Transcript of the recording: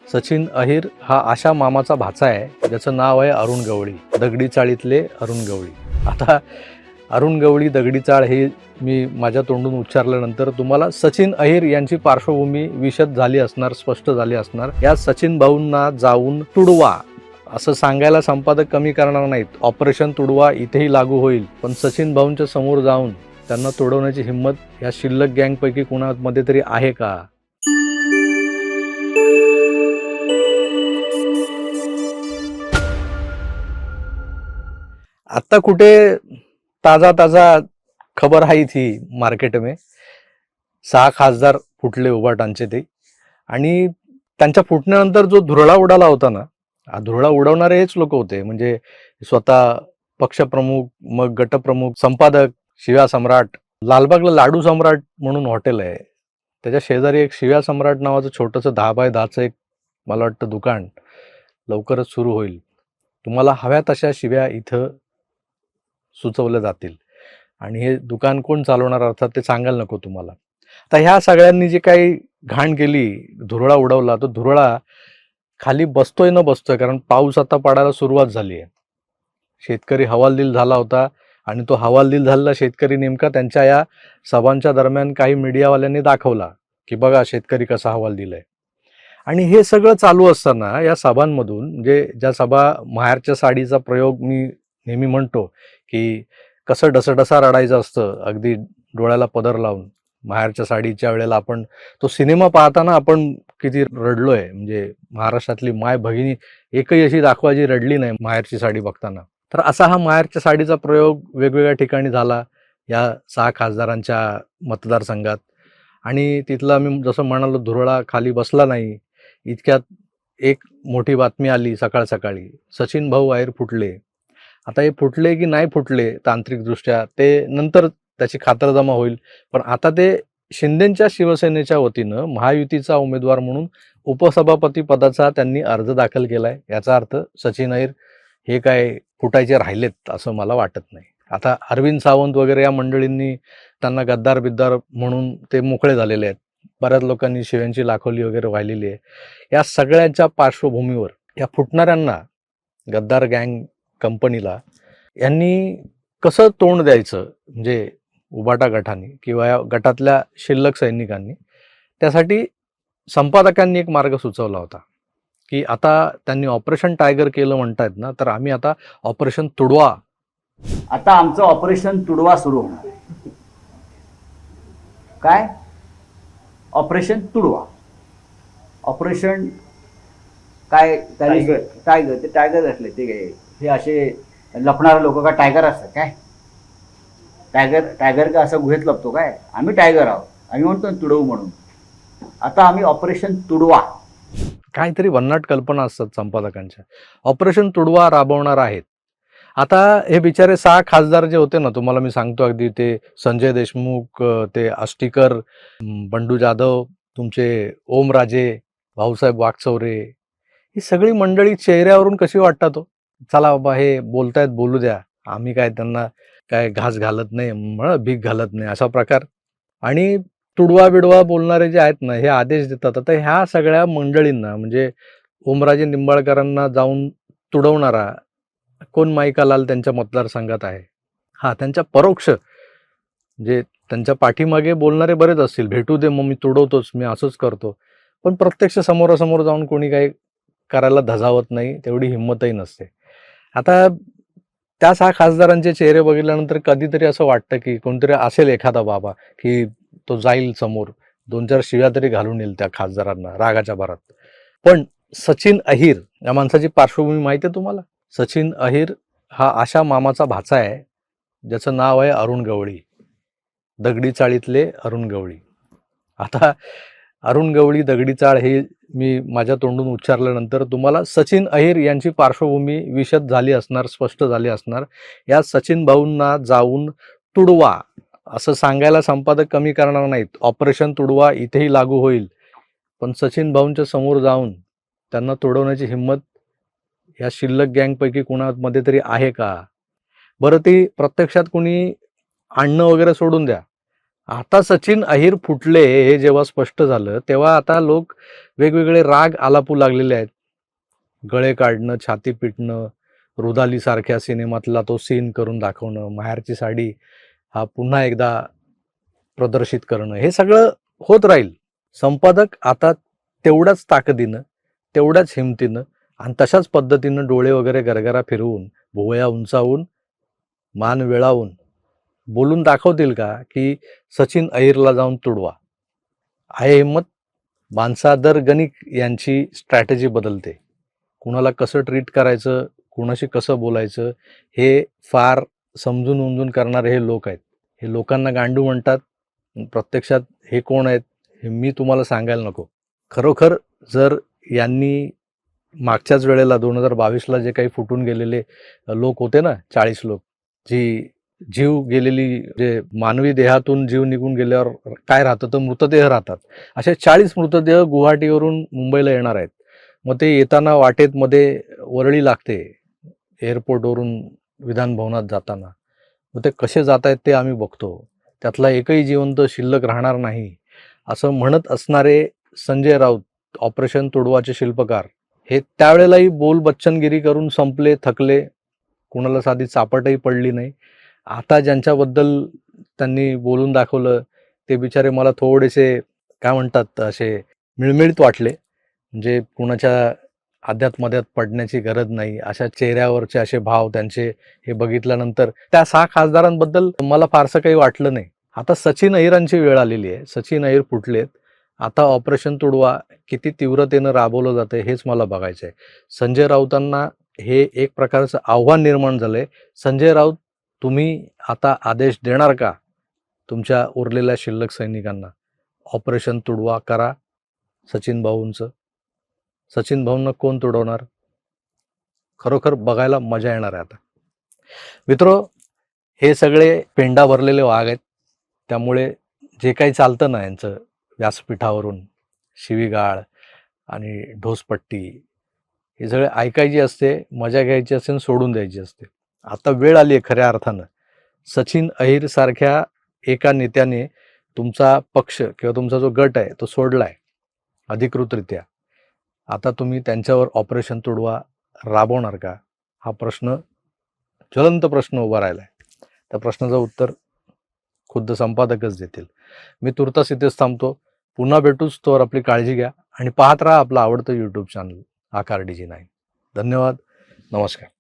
सचिन अहिर हा आशा मामाचा भाचा आहे, ज्याचं नाव आहे अरुण गवळी, दगडी चाळीतले अरुण गवळी. आता अरुण गवळी दगडी चाळ हे मी माझ्या तोंडून उच्चारल्यानंतर तुम्हाला सचिन अहिर यांची पार्श्वभूमी विशद झाली असणार, स्पष्ट झाली असणार. या सचिन भाऊंना जाऊन तुडवा असं सांगायला संपादक कमी करणार नाहीत. ऑपरेशन तुडवा इथेही लागू होईल, पण सचिन भाऊंच्या समोर जाऊन त्यांना तोडवण्याची हिंमत या शिल्लक गँगपैकी कुणामध्ये तरी आहे का? आता कुठे ताजा ताजा खबर आहे थी मार्केट में 6 खासदार फुटले उभाटांचे ते, आणि त्यांच्या फुटण्यानंतर जो धुरळा उडाला होता ना, हा धुरळा उडवणारे हेच लोक होते. म्हणजे स्वतः पक्षप्रमुख, मग गटप्रमुख, संपादक, शिव्या सम्राट. लालबागला लाडू सम्राट म्हणून हॉटेल आहे, त्याच्या शेजारी एक शिव्या सम्राट नावाचं छोटंसं 10 बाय 10चं एक मला वाटतं दुकान लवकरच सुरू होईल. तुम्हाला हव्या तशा शिव्या इथं सुचवल्या जातील, आणि हे दुकान कोण चालवणार अर्थात ते सांगायला नको तुम्हाला. तर ह्या सगळ्यांनी जे काही घाण केली, धुरळा उडवला, तो धुरळा खाली बसतोय न बसतोय, कारण पाऊस आता पडायला सुरुवात झाली आहे. शेतकरी हवालदिल झाला होता, आणि तो हवालदिल झालेला शेतकरी नेमका त्यांच्या या सभांच्या दरम्यान काही मीडियावाल्यांनी दाखवला की बघा शेतकरी कसा हवालदिल आहे. आणि हे सगळं चालू असताना या सभांमधून, म्हणजे ज्या सभा माहेरच्या साडीचा प्रयोग मी नेहमी म्हणतो की कसं डसडसा रडायचं असतं, अगदी डोळ्याला पदर लावून. माहेरच्या साडीच्या वेळेला आपण तो सिनेमा पाहताना आपण किती रडलोय, म्हणजे महाराष्ट्रातली माय भगिनी एकही अशी दाखवायची रडली नाही माहेरची साडी बघताना. तर असा हा माहेरच्या साडीचा प्रयोग वेगवेगळ्या ठिकाणी झाला या 6 खासदारांच्या मतदारसंघात. आणि तिथला मी जसं म्हणालो धुरळा खाली बसला नाही. इतक्यात एक मोठी बातमी आली सकाळ सकाळी, सचिन भाऊ अहिर फुटले. आता हे फुटले की नाही फुटले तांत्रिकदृष्ट्या ते नंतर त्याची खातरजमा होईल, पण आता ते शिंदेच्या शिवसेनेच्या वतीनं महायुतीचा उमेदवार म्हणून उपसभापती पदाचा त्यांनी अर्ज दाखल केलाय. याचा अर्थ सचिन अहिर हे काय फुटायचे राहिलेत असं मला वाटत नाही. आता अरविंद सावंत वगैरे या मंडळींनी त्यांना गद्दार बिद्दार म्हणून ते मोकळे झालेले आहेत. बऱ्याच लोकांनी शिव्यांची लाखोली वगैरे वाहिलेली आहे. या सगळ्यांच्या पार्श्वभूमीवर या फुटणाऱ्यांना, गद्दार गँग कंपनीला यांनी कसं तोंड द्यायचं, म्हणजे उबाटा गटाने किंवा या गटातल्या शिल्लक सैनिकांनी, त्यासाठी संपादकांनी एक मार्ग सुचवला होता की आता त्यांनी ऑपरेशन टायगर केलं म्हणतायत ना, तर आम्ही आता ऑपरेशन तुडवा. आता आमचं ऑपरेशन तुडवा सुरू होणार आहे. काय ऑपरेशन तुडवा? ऑपरेशन काय? टायगर. ते टायगर असले ते हे असे लपणारे लोक का टायगर असतात काय? टायगर का असं गुहेत लपतो काय? आम्ही टायगर आहोत, आम्ही म्हणतो तुडवू म्हणून. आता आम्ही ऑपरेशन तुडवा. काहीतरी भन्नाट कल्पना असतात संपादकांच्या. ऑपरेशन तुडवा राबवणार आहेत. आता हे बिचारे 6 खासदार जे होते ना, तुम्हाला मी सांगतो अगदी, ते संजय देशमुख, ते आष्टीकर, बंडू जाधव, तुमचे ओमराजे, भाऊसाहेब वाकचौरे, ही सगळी मंडळी चेहऱ्यावरून कशी वाटतात हो? चला बाबा हे बोलतायत बोलू द्या, आम्ही काय त्यांना काय घास घालत नाही, भीक घालत नाही, असा प्रकार. आणि तुडवा बिडवा बोलणारे जे आहेत ना, हे आदेश देतात. आता ह्या सगळ्या मंडळींना, म्हणजे ओमराजे निंबाळकरांना जाऊन तुडवणारा कोण माईकालाल त्यांच्या मतदारसंघात आहे. हा त्यांच्या परोक्ष, म्हणजे त्यांच्या पाठीमागे बोलणारे बरेच असतील, भेटू दे मग मी तुडवतोच, मी असंच करतो. पण प्रत्यक्ष समोरासमोर जाऊन कोणी काही करायला धजावत नाही, तेवढी हिंमतही नसते. आता त्या 6 खासदारांचे चेहरे बघितल्यानंतर कधीतरी असं वाटतं की कोणतरी असेल एखादा बाबा की तो जाईल समोर, 2-4 शिव्या तरी घालून येईल त्या खासदारांना रागाच्या भरात. पण सचिन अहिर या माणसाची पार्श्वभूमी माहिती आहे तुम्हाला? सचिन अहिर हा आशा मामाचा भाचा आहे, ज्याचं नाव आहे अरुण गवळी, दगडी चाळीतले अरुण गवळी. आता अरुण गवळी दगडी चाळ हे मी माझ्या तोंडून उच्चारल्यानंतर तुम्हाला सचिन अहिर यांची पार्श्वभूमी विशद झाली असणार, स्पष्ट झाली असणार. या सचिन भाऊंना जाऊन तुडवा असं सांगायला संपादक कमी करणार नाहीत. ऑपरेशन तुडवा इथेही लागू होईल, पण सचिन भाऊंच्या समोर जाऊन त्यांना तोडवण्याची हिंमत या शिल्लक गँगपैकी कुणामध्ये तरी आहे का? बरं, ती प्रत्यक्षात कुणी आणणं वगैरे सोडून द्या, आता सचिन अहिर फुटले हे जेव्हा स्पष्ट झालं तेव्हा आता लोक वेगवेगळे राग आलापू लागलेले आहेत. गळे काढणं, छाती पिटणं, रुदाली सारख्या सिनेमातला तो सीन करून दाखवणं, माहेरची साडी हा पुन्हा एकदा प्रदर्शित करणं, हे सगळं होत राहील. संपादक आता तेवढ्याच ताकदीनं, तेवढ्याच हिमतीनं आणि तशाच पद्धतीनं डोळे वगैरे गरगरा फिरवून, भुवया उंचावून, मान वेळावून बोलून दाखवतील का की सचिन अहिरला जाऊन तुडवा. आहे हिंमत. मानसादर गणिक यांची स्ट्रॅटेजी बदलते. कुणाला कसं ट्रीट करायचं, कुणाशी कसं बोलायचं हे फार समजून उमजून करणारे हे लोक आहेत. हे लोकांना गांडू म्हणतात. प्रत्यक्षात हे कोण आहेत हे मी तुम्हाला सांगायला नको. खरोखर जर यांनी मागच्याच वेळेला 2022ला जे काही फुटून गेलेले लोक होते ना, 40 लोक, जी जीव गेलेली, जे मानवी देहातून जीव निघून गेल्यावर काय राहतं तर मृतदेह राहतात, असे 40 मृतदेह गुवाहाटीवरून मुंबईला येणार आहेत. मग ते येताना वाटेत मध्ये वरळी लागते एअरपोर्टवरून विधान भवनात जाताना. मग ते कसे जात आहेत ते आम्ही बघतो. त्यातला एकही जिवंत शिल्लक राहणार नाही असं म्हणत असणारे संजय राऊत, ऑपरेशन तुडवाचे शिल्पकार, हे त्यावेळेलाही बोल बच्चनगिरी करून संपले, थकले, कुणाला साधी चापटही पडली नाही. आता ज्यांच्याबद्दल त्यांनी बोलून दाखवलं ते बिचारे मला थोडेसे काय म्हणतात असे मिळमिळीत वाटले. म्हणजे कुणाच्या अध्यात पडण्याची गरज नाही अशा चेहऱ्यावरचे असे भाव त्यांचे हे बघितल्यानंतर त्या 6 खासदारांबद्दल मला फारसं काही वाटलं नाही. आता सचिन अहिरांची वेळ आलेली आहे. सचिन अहिर फुटलेत. आता ऑपरेशन तुडवा किती तीव्रतेनं राबवलं जातं हेच मला बघायचं आहे. संजय राऊतांना हे एक प्रकारचं आव्हान निर्माण झालंय. संजय राऊत, तुम्ही आता आदेश देणार का तुमच्या उरलेल्या शिल्लक सैनिकांना? ऑपरेशन तुडवा करा सचिन भाऊंचं. सचिन भाऊंना कोण तुडवणार? खरोखर बघायला मजा येणार आहे आता. मित्रो, हे सगळे पेंडा भरलेले वाघ आहेत. त्यामुळे जे काही चालतं ना यांचं व्यासपीठावरून, शिवीगाळ आणि ढोसपट्टी, हे सगळे ऐकायची असते, मजा घ्यायची असते आणि सोडून द्यायची असते. आता वेळ आली आहे खऱ्या अर्थानं. सचिन अहिर सारख्या एका नेत्याने तुमचा पक्ष किंवा तुमचा जो गट आहे तो सोडलाय अधिकृतरित्या. आता तुम्ही त्यांच्यावर ऑपरेशन तुडवा राबवणार का? हा प्रश्न, ज्वलंत प्रश्न उभा राहिलाय. त्या प्रश्नाचं उत्तर खुद्द संपादकच देतील. मी तुर्तास इथेच थांबतो. पुन्हा भेटूच. तोवर आपली काळजी घ्या आणि पाहत राहा आपलं आवडतं यूट्यूब चॅनल आकार DG9. धन्यवाद. नमस्कार.